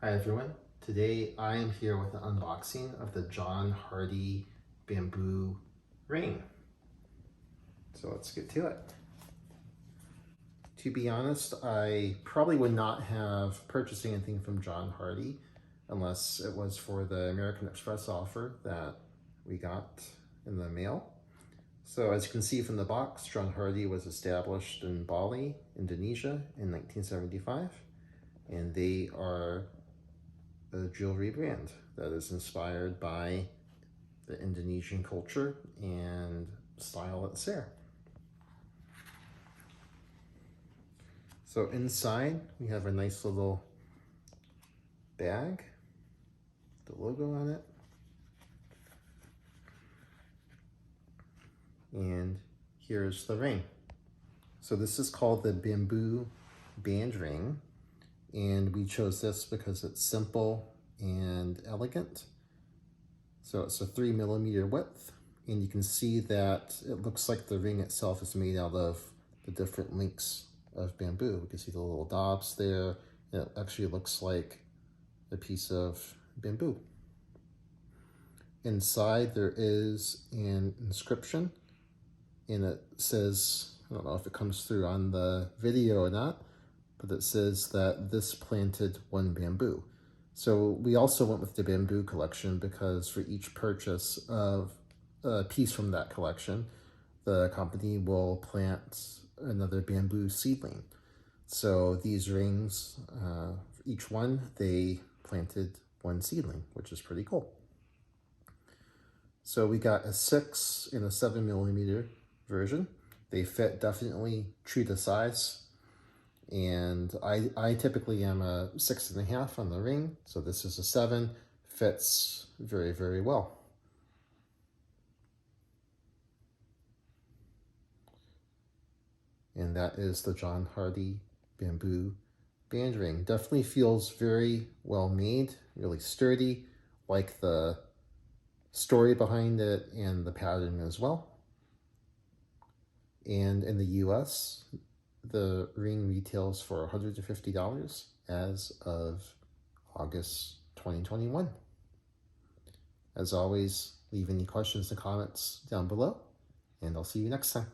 Hi everyone, today I am here with an unboxing of the John Hardy bamboo ring. So let's get to it. To be honest, I probably would not have purchased anything from John Hardy unless it was for the American Express offer that we got in the mail. So as you can see from the box, John Hardy was established in Bali, Indonesia in 1975, and they are a jewelry brand that is inspired by the Indonesian culture and style that's there. So inside we have a nice little bag, the logo on it, and here's the ring. So this is called the bamboo band ring, and we chose this because it's simple and elegant. So it's a 3mm width, and you can see that it looks like the ring itself is made out of the different links of bamboo. We can see the little dobs there. It actually looks like a piece of bamboo. Inside there is an inscription, and it says, I don't know if it comes through on the video or not, but it says that this planted one bamboo. So we also went with the bamboo collection because for each purchase of a piece from that collection, the company will plant another bamboo seedling. So these rings, for each one, they planted one seedling, which is pretty cool. So we got a 6 and a 7mm version. They fit definitely true to size. And I typically am a 6.5 on the ring, so this is a 7, fits very, very well. And that is the John Hardy bamboo band ring. Definitely feels very well made, really sturdy, like the story behind it and the pattern as well. And in the US, the ring retails for $150 as of August 2021. As always, leave any questions and comments down below, and I'll see you next time.